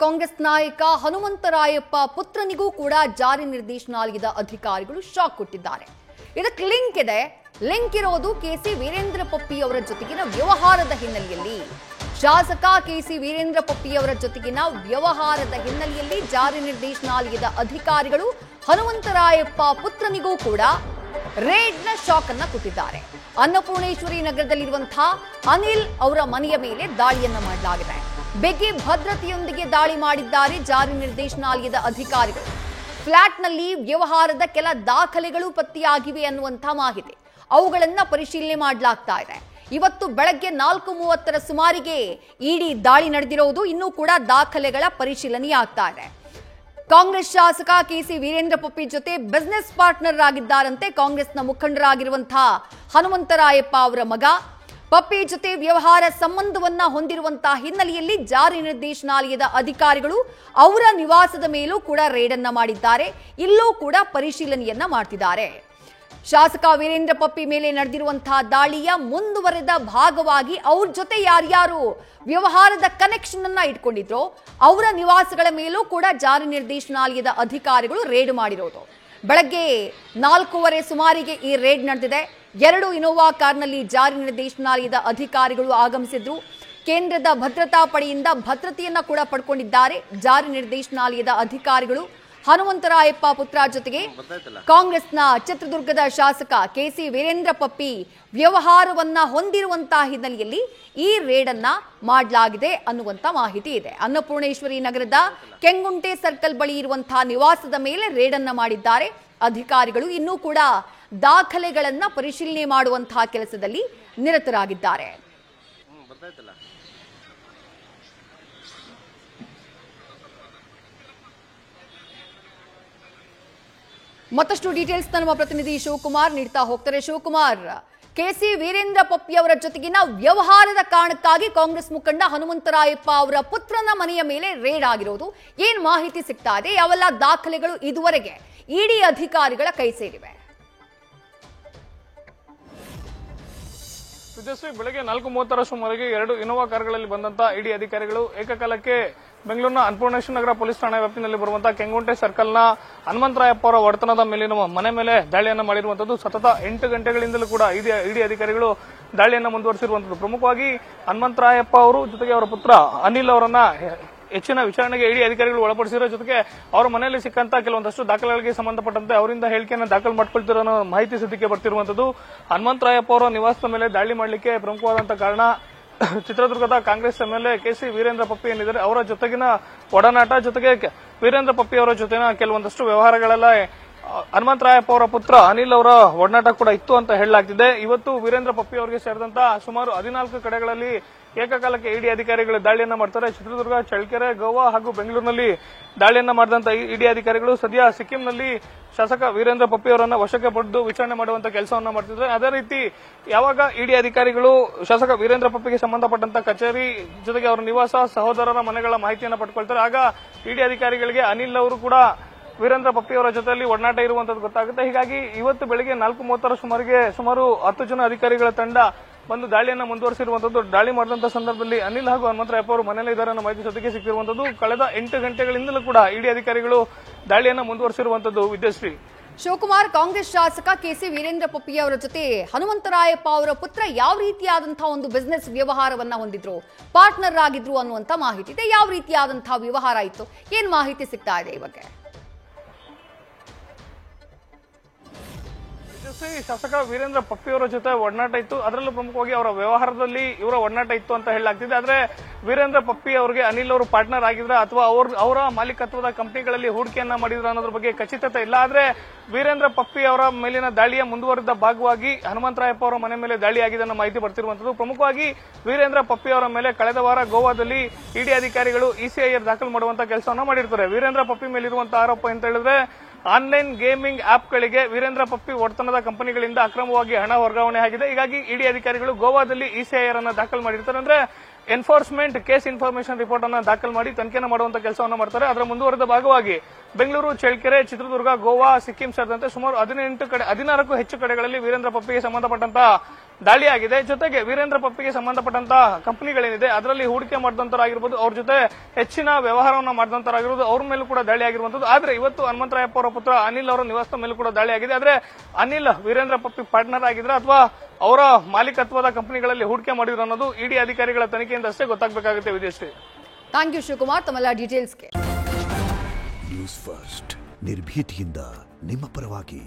ಕಾಂಗ್ರೆಸ್ ನಾಯಕ ಹನುಮಂತರಾಯಪ್ಪ ಪುತ್ರನಿಗೂ ಕೂಡ ಜಾರಿ ನಿರ್ದೇಶನಾಲಯದ ಅಧಿಕಾರಿಗಳು ಶಾಕ್ ಕೊಟ್ಟಿದ್ದಾರೆ. ಇದಕ್ಕೆ ಲಿಂಕ್ ಇರೋದು ಕೆಸಿ ವೀರೇಂದ್ರ ಪಪ್ಪಿ ಅವರ ಜೊತೆಗಿನ ವ್ಯವಹಾರದ ಹಿನ್ನೆಲೆಯಲ್ಲಿ. ಶಾಸಕ ಕೆಸಿ ವೀರೇಂದ್ರ ಪಪ್ಪಿ ಅವರ ಜೊತೆಗಿನ ವ್ಯವಹಾರದ ಹಿನ್ನೆಲೆಯಲ್ಲಿ ಜಾರಿ ನಿರ್ದೇಶನಾಲಯದ ಅಧಿಕಾರಿಗಳು ಹನುಮಂತರಾಯಪ್ಪ ಪುತ್ರನಿಗೂ ಕೂಡ ರೇಡ್ನ ಶಾಕ್ ಅನ್ನ ಕೊಟ್ಟಿದ್ದಾರೆ. ಅನ್ನಪೂರ್ಣೇಶ್ವರಿ ನಗರದಲ್ಲಿರುವಂತಹ ಅನಿಲ್ ಅವರ ಮನೆಯ ಮೇಲೆ ದಾಳಿಯನ್ನ ಮಾಡಲಾಗಿದೆ. ಬಿಗಿ ಭದ್ರತೆಯೊಂದಿಗೆ ದಾಳಿ ಮಾಡಿದ್ದಾರೆ ಜಾರಿ ನಿರ್ದೇಶನಾಲಯದ ಅಧಿಕಾರಿಗಳು. ಫ್ಲಾಟ್ನಲ್ಲಿ ವ್ಯವಹಾರದ ಕೆಲ ದಾಖಲೆಗಳು ಪತ್ತೆಯಾಗಿವೆ ಅನ್ನುವಂತಹ ಮಾಹಿತಿ, ಅವುಗಳನ್ನ ಪರಿಶೀಲನೆ ಮಾಡಲಾಗ್ತಾ ಇದೆ. ಇವತ್ತು ಬೆಳಗ್ಗೆ 4:30 ಸುಮಾರಿಗೆ ಇಡಿ ದಾಳಿ ನಡೆದಿರೋದು, ಇನ್ನೂ ಕೂಡ ದಾಖಲೆಗಳ ಪರಿಶೀಲನೆಯಾಗ್ತಾ ಇದೆ. ಕಾಂಗ್ರೆಸ್ ಶಾಸಕ ಕೆಸಿ ವೀರೇಂದ್ರ ಪಪ್ಪಿ ಜೊತೆ ಬಿಸಿನೆಸ್ ಪಾರ್ಟ್ನರ್ ಆಗಿದ್ದಾರಂತೆ ಕಾಂಗ್ರೆಸ್ನ ಮುಖಂಡರಾಗಿರುವಂತಹ ಹನುಮಂತರಾಯಪ್ಪ ಅವರ ಮಗ. ಪಪ್ಪಿ ಜೊತೆ ವ್ಯವಹಾರ ಸಂಬಂಧವನ್ನ ಹೊಂದಿರುವಂತಹ ಹಿನ್ನೆಲೆಯಲ್ಲಿ ಜಾರಿ ನಿರ್ದೇಶನಾಲಯದ ಅಧಿಕಾರಿಗಳು ಅವರ ನಿವಾಸದ ಮೇಲೂ ಕೂಡ ರೇಡ್ ಅನ್ನ ಮಾಡಿದ್ದಾರೆ. ಇಲ್ಲೂ ಕೂಡ ಪರಿಶೀಲನೆಯನ್ನ ಮಾಡ್ತಿದ್ದಾರೆ. ಶಾಸಕ ವೀರೇಂದ್ರ ಪಪ್ಪಿ ಮೇಲೆ ನಡೆದಿರುವಂತಹ ದಾಳಿಯ ಮುಂದುವರೆದ ಭಾಗವಾಗಿ ಅವ್ರ ಜೊತೆ ಯಾರ್ಯಾರು ವ್ಯವಹಾರದ ಕನೆಕ್ಷನ್ ಅನ್ನ ಇಟ್ಕೊಂಡಿದ್ರು ಅವರ ನಿವಾಸಗಳ ಮೇಲೂ ಕೂಡ ಜಾರಿ ನಿರ್ದೇಶನಾಲಯದ ಅಧಿಕಾರಿಗಳು ರೇಡ್ ಮಾಡಿರೋದು. ಬೆಳಗ್ಗೆ 4:15 ಸುಮಾರಿಗೆ ಈ ರೇಡ್ ನಡೆದಿದೆ. 2 ಇನೋವಾ ಕಾರ್ನಲ್ಲಿ ಜಾರಿ ನಿರ್ದೇಶನಾಲಯದ ಅಧಿಕಾರಿಗಳು ಆಗಮಿಸಿದ್ರು. ಕೇಂದ್ರದ ಭದ್ರತಾ ಪಡೆಯಿಂದ ಭದ್ರತೆಯನ್ನ ಕೂಡ ಪಡ್ಕೊಂಡಿದ್ದಾರೆ ಜಾರಿ ನಿರ್ದೇಶನಾಲಯದ ಅಧಿಕಾರಿಗಳು. ಹನುಮಂತರಾಯಪ್ಪ ಪುತ್ರ ಜೊತೆಗೆ ಕಾಂಗ್ರೆಸ್ನ ಚಿತ್ರದುರ್ಗದ ಶಾಸಕ ಕೆಸಿ ವೀರೇಂದ್ರ ಪಪ್ಪಿ ವ್ಯವಹಾರವನ್ನ ಹೊಂದಿರುವಂತಹ ಹಿನ್ನೆಲೆಯಲ್ಲಿ ಈ ರೇಡ್ ಅನ್ನ ಮಾಡಲಾಗಿದೆ ಅನ್ನುವಂತ ಮಾಹಿತಿ ಇದೆ. ಅನ್ನಪೂರ್ಣೇಶ್ವರಿ ನಗರದ ಕೆಂಗುಂಟೆ ಸರ್ಕಲ್ ಬಳಿ ಇರುವಂತಹ ನಿವಾಸದ ಮೇಲೆ ರೇಡ್ ಅನ್ನ ಮಾಡಿದ್ದಾರೆ ಅಧಿಕಾರಿಗಳು. ಇನ್ನೂ ಕೂಡ ದಾಖಲೆಗಳನ್ನ ಪರಿಶೀಲನೆ ಮಾಡುವಂತಹ ಕೆಲಸದಲ್ಲಿ ನಿರತರಾಗಿದ್ದಾರೆ. ಮತ್ತಷ್ಟು ಡೀಟೇಲ್ಸ್ ನಮ್ಮ ಪ್ರತಿನಿಧಿ ಶಿವಕುಮಾರ್ ನೀಡ್ತಾ ಹೋಗ್ತಾರೆ. ಶಿವಕುಮಾರ್, ಕೆಸಿ ವೀರೇಂದ್ರ ಪಪ್ಪಿ ಅವರ ಜೊತೆಗಿನ ವ್ಯವಹಾರದ ಕಾರಣಕ್ಕಾಗಿ ಕಾಂಗ್ರೆಸ್ ಮುಖಂಡ ಹನುಮಂತರಾಯಪ್ಪ ಅವರ ಪುತ್ರನ ಮನೆಯ ಮೇಲೆ ರೇಡ್ ಆಗಿರೋದು, ಏನ್ ಮಾಹಿತಿ ಸಿಗ್ತಾ ಇದೆ? ಯಾವೆಲ್ಲ ದಾಖಲೆಗಳು ಇದುವರೆಗೆ ಇಡಿ ಅಧಿಕಾರಿಗಳ ಕೈ ಸೇರಿವೆ? ವಿಜಯಶ್ರೀ, ಬೆಳಗ್ಗೆ 4:30 ಸುಮಾರಿಗೆ 2 ಇನೋವಾ ಕಾರ್ಗಳಲ್ಲಿ ಬಂದಂತ ಇಡಿ ಅಧಿಕಾರಿಗಳು ಏಕಕಾಲಕ್ಕೆ ಬೆಂಗಳೂರಿನ ಅನ್ನಪೂರ್ಣೇಶ್ವರಿ ನಗರ ಪೊಲೀಸ್ ಠಾಣಾ ವ್ಯಾಪ್ತಿಯಲ್ಲಿ ಬರುವಂತಹ ಕೆಂಗುಂಟೆ ಸರ್ಕಲ್ನ ಹನುಮಂತರಾಯಪ್ಪ ಅವರ ಒಡೆತನದ ಮೇಲಿನ ಮನೆ ಮೇಲೆ ದಾಳಿಯನ್ನ ಮಾಡಿರುವಂತದ್ದು. ಸತತ 8 ಗಂಟೆಗಳಿಂದಲೂ ಕೂಡ ಇಡಿ ಅಧಿಕಾರಿಗಳು ದಾಳಿಯನ್ನ ಮುಂದುವರಿಸಿರುವಂತದ್ದು. ಪ್ರಮುಖವಾಗಿ ಹನುಮಂತರಾಯಪ್ಪ ಅವರು ಜೊತೆಗೆ ಅವರ ಪುತ್ರ ಅನಿಲ್ ಅವರನ್ನ ಹೆಚ್ಚಿನ ವಿಚಾರಣೆಗೆ ಇಡಿ ಅಧಿಕಾರಿಗಳು ಒಳಪಡಿಸಿರೋ ಜೊತೆಗೆ ಅವರ ಮನೆಯಲ್ಲಿ ಸಿಕ್ಕಂತ ಕೆಲವೊಂದಷ್ಟು ದಾಖಲೆಗಳಿಗೆ ಸಂಬಂಧಪಟ್ಟಂತೆ ಅವರಿಂದ ಹೇಳಿಕೆಯನ್ನು ದಾಖಲು ಮಾಡ್ಕೊಳ್ತಿರೋ ಮಾಹಿತಿ ಸದ್ಯಕ್ಕೆ ಬರ್ತಿರುವಂತದ್ದು. ಹನುಮಂತರಾಯಪ್ಪ ಅವರ ನಿವಾಸದ ಮೇಲೆ ದಾಳಿ ಮಾಡಲಿಕ್ಕೆ ಪ್ರಮುಖವಾದಂತಹ ಕಾರಣ ಚಿತ್ರದುರ್ಗದ ಕಾಂಗ್ರೆಸ್ ಎಂಎಲ್ಎ ಕೆಸಿ ವೀರೇಂದ್ರ ಪಪ್ಪಿ ಏನಿದ್ದಾರೆ ಅವರ ಜೊತೆಗಿನ ಒಡನಾಟ, ಜೊತೆಗೆ ವೀರೇಂದ್ರ ಪಪ್ಪಿ ಅವರ ಜೊತೆನ ಕೆಲವೊಂದಷ್ಟು ವ್ಯವಹಾರಗಳೆಲ್ಲ ಹನುಮಂತರಾಯಪ್ಪ ಅವರ ಪುತ್ರ ಅನಿಲ್ ಅವರ ಒಡನಾಟ ಕೂಡ ಇತ್ತು ಅಂತ ಹೇಳಲಾಗ್ತಿದೆ. ಇವತ್ತು ವೀರೇಂದ್ರ ಪಪ್ಪಿ ಅವರಿಗೆ ಸೇರಿದಂತಹ ಸುಮಾರು 14 ಕಡೆಗಳಲ್ಲಿ ಏಕಕಾಲಕ್ಕೆ ಇಡಿ ಅಧಿಕಾರಿಗಳು ದಾಳಿಯನ್ನ ಮಾಡ್ತಾರೆ. ಚಿತ್ರದುರ್ಗ, ಚಳ್ಳಕೆರೆ, ಗೋವಾ ಹಾಗೂ ಬೆಂಗಳೂರಿನಲ್ಲಿ ದಾಳಿಯನ್ನ ಮಾಡಿದಂತ ಇಡಿ ಅಧಿಕಾರಿಗಳು ಸದ್ಯ ಸಿಕ್ಕಿಂನಲ್ಲಿ ಶಾಸಕ ವೀರೇಂದ್ರ ಪಪ್ಪಿ ಅವರನ್ನ ವಶಕ್ಕೆ ಪಡೆದು ವಿಚಾರಣೆ ಮಾಡುವಂತ ಕೆಲಸವನ್ನ ಮಾಡ್ತಿದ್ದಾರೆ. ಅದೇ ರೀತಿ ಯಾವಾಗ ಇಡಿ ಅಧಿಕಾರಿಗಳು ಶಾಸಕ ವೀರೇಂದ್ರ ಪಪ್ಪಿಗೆ ಸಂಬಂಧಪಟ್ಟಂತ ಕಚೇರಿ ಜೊತೆಗೆ ಅವರ ನಿವಾಸ, ಸಹೋದರರ ಮನೆಗಳ ಮಾಹಿತಿಯನ್ನ ಪಡ್ಕೊಳ್ತಾರೆ, ಆಗ ಇಡಿ ಅಧಿಕಾರಿಗಳಿಗೆ ಅನಿಲ್ ಅವರು ಕೂಡ ವೀರೇಂದ್ರ ಪಪ್ಪಿ ಅವರ ಜೊತೆಯಲ್ಲಿ ಒಡನಾಟ ಇರುವಂತದ್ದು ಗೊತ್ತಾಗುತ್ತೆ. ಹೀಗಾಗಿ ಇವತ್ತು ಬೆಳಗ್ಗೆ 4:30 ಸುಮಾರಿಗೆ ಸುಮಾರು 10 ಜನ ಅಧಿಕಾರಿಗಳ ತಂಡ ಬಂದು ದಾಳಿಯನ್ನ ಮುಂದುವರಿಸಿರುವಂತದ್ದು. ದಾಳಿ ಮಾಡಿದಂತ ಸಂದರ್ಭದಲ್ಲಿ ಅನಿಲ್ ಹಾಗೂ ಹನುಮಂತರಾಯಪ್ಪ ಅವರು ಮನೆಯಲ್ಲಿ ಇದ್ದಾರೆ ಅನ್ನೋ ಮಾಹಿತಿ ಸದ್ಯಕ್ಕೆ ಸಿಕ್ಕಿರುವಂತದ್ದು. ಕಳೆದ 8 ಗಂಟೆಗಳಿಂದಲೂ ಕೂಡ ಇಡಿ ಅಧಿಕಾರಿಗಳು ದಾಳಿಯನ್ನ ಮುಂದುವರಿಸಿರುವಂತದ್ದು. ವಿದ್ಯಾಶ್ರೀ, ಶಿವಕುಮಾರ್, ಕಾಂಗ್ರೆಸ್ ಶಾಸಕ ಕೆಸಿ ವೀರೇಂದ್ರ ಪಪ್ಪಿ ಅವರ ಜೊತೆ ಹನುಮಂತರಾಯಪ್ಪ ಅವರ ಪುತ್ರ ಯಾವ ರೀತಿಯಾದಂತಹ ಒಂದು ಬಿಸಿನೆಸ್ ವ್ಯವಹಾರವನ್ನ ಹೊಂದಿದ್ರು, ಪಾರ್ಟ್ನರ್ ಆಗಿದ್ರು ಅನ್ನುವಂತ ಮಾಹಿತಿ ಇದೆ. ಯಾವ ರೀತಿಯಾದಂತಹ ವ್ಯವಹಾರ ಇತ್ತು, ಏನ್ ಮಾಹಿತಿ ಸಿಗ್ತಾ ಇದೆ ಈ ಬಗ್ಗೆ? ಶಾಸಕ ವೀರೇಂದ್ರ ಪಪ್ಪಿ ಅವರ ಜೊತೆ ಒಡನಾಟ ಇತ್ತು, ಅದರಲ್ಲೂ ಪ್ರಮುಖವಾಗಿ ಅವರ ವ್ಯವಹಾರದಲ್ಲಿ ಇವರ ಒಡನಾಟ ಇತ್ತು ಅಂತ ಹೇಳಲಾಗ್ತಿದೆ. ಆದ್ರೆ ವೀರೇಂದ್ರ ಪಪ್ಪಿ ಅವರಿಗೆ ಅನಿಲ್ ಅವರು ಪಾರ್ಟ್ನರ್ ಆಗಿದ್ರ ಅಥವಾ ಅವರ ಮಾಲೀಕತ್ವದ ಕಂಪನಿಗಳಲ್ಲಿ ಹೂಡಿಕೆಯನ್ನ ಮಾಡಿದ್ರ ಅನ್ನೋದ್ರ ಬಗ್ಗೆ ಖಚಿತತೆ ಇಲ್ಲ. ಆದ್ರೆ ವೀರೇಂದ್ರ ಪಪ್ಪಿ ಅವರ ಮೇಲಿನ ದಾಳಿಯ ಮುಂದುವರಿದ ಭಾಗವಾಗಿ ಹನುಮಂತರಾಯಪ್ಪ ಅವರ ಮನೆ ಮೇಲೆ ದಾಳಿ ಆಗಿದೆ ಅನ್ನೋ ಮಾಹಿತಿ ಬರ್ತಿರುವಂತದ್ದು. ಪ್ರಮುಖವಾಗಿ ವೀರೇಂದ್ರ ಪಪ್ಪಿ ಅವರ ಮೇಲೆ ಕಳೆದ ವಾರ ಗೋವಾದಲ್ಲಿ ಇಡಿ ಅಧಿಕಾರಿಗಳು ಇಸಿಐಆರ್ ದಾಖಲು ಮಾಡುವಂತ ಕೆಲಸವನ್ನ ಮಾಡಿರ್ತಾರೆ. ವೀರೇಂದ್ರ ಪಪ್ಪಿ ಮೇಲಿರುವಂತಹ ಆರೋಪ ಅಂತ ಹೇಳಿದ್ರೆ ಆನ್ಲೈನ್ ಗೇಮಿಂಗ್ ಆಪ್ಗಳಿಗೆ ವೀರೇಂದ್ರ ಪಪ್ಪಿ ಒಡೆತನದ ಕಂಪನಿಗಳಿಂದ ಅಕ್ರಮವಾಗಿ ಹಣ ವರ್ಗಾವಣೆ ಆಗಿದೆ. ಹೀಗಾಗಿ ಇಡಿ ಅಧಿಕಾರಿಗಳು ಗೋವಾದಲ್ಲಿ ಇಸಿಐಆರ್ ಅನ್ನ ದಾಖಲು ಮಾಡಿರ್ತಾರೆ. ಅಂದ್ರೆ ಎನ್ಫೋರ್ಸ್ಮೆಂಟ್ ಕೇಸ್ ಇನ್ಫಾರ್ಮೇಶನ್ ರಿಪೋರ್ಟ್ ಅನ್ನ ದಾಖಲು ಮಾಡಿ ತನಿಖೆಯನ್ನು ಮಾಡುವಂತ ಕೆಲಸವನ್ನು ಮಾಡ್ತಾರೆ. ಅದರ ಮುಂದುವರೆದ ಭಾಗವಾಗಿ ಬೆಂಗಳೂರು, ಚಳ್ಳಕೆರೆ, ಚಿತ್ರದುರ್ಗ, ಗೋವಾ, ಸಿಕ್ಕಿಂ ಸೇರಿದಂತೆ ಸುಮಾರು 16ಕ್ಕೂ ಹೆಚ್ಚು ಕಡೆಗಳಲ್ಲಿ ವೀರೇಂದ್ರ ಪಪ್ಪಿಗೆ ಸಂಬಂಧಪಟ್ಟಂತಹ ದಾಳಿಯಾಗಿದೆ. ಜೊತೆಗೆ ವೀರೇಂದ್ರ ಪಪ್ಪಿಗೆ ಸಂಬಂಧಪಟ್ಟಂತಹ ಕಂಪನಿಗಳೇನಿದೆ ಅದರಲ್ಲಿ ಹೂಡಿಕೆ ಮಾಡಿದಂತರಾಗಿರ್ಬೋದು, ಅವ್ರ ಜೊತೆ ಹೆಚ್ಚಿನ ವ್ಯವಹಾರವನ್ನ ಮಾಡಿದಂತರಾಗಿರೋದು, ಅವ್ರ ಮೇಲೂ ಕೂಡ ದಾಳಿ ಆಗಿರುವಂತದ್ದು. ಆದ್ರೆ ಇವತ್ತು ಹನುಮಂತರಾಯಪ್ಪ ಅವರ ಪುತ್ರ ಅನಿಲ್ ಅವರ ನಿವಾಸದ ಮೇಲೂ ಕೂಡ ದಾಳಿ ಆಗಿದೆ. ಆದ್ರೆ ಅನಿಲ್ ವೀರೇಂದ್ರ ಪಪ್ಪಿ ಪಾರ್ಟ್ನರ್ ಆಗಿದ್ರೆ ಅಥವಾ ಅವರ ಮಾಲೀಕತ್ವದ ಕಂಪನಿಗಳಲ್ಲಿ ಹೂಡಿಕೆ ಮಾಡಿದ್ರು ಅನ್ನೋದು ಇಡಿ ಅಧಿಕಾರಿಗಳ ತನಿಖೆಯಿಂದ ಅಷ್ಟೇ ಗೊತ್ತಾಗಬೇಕಾಗುತ್ತೆ. ವಿದೇಶಿ ಥ್ಯಾಂಕ್ ಯು ಶಿವಕುಮಾರ್ ತಮ್ಮೆಲ್ಲ ಡೀಟೇಲ್ಸ್ಗೆ. ನ್ಯೂಸ್ ಫಸ್ಟ್ ನಿರ್ಭೀತಿಯಿಂದ ನಿಮ್ಮ ಪರವಾಗಿ.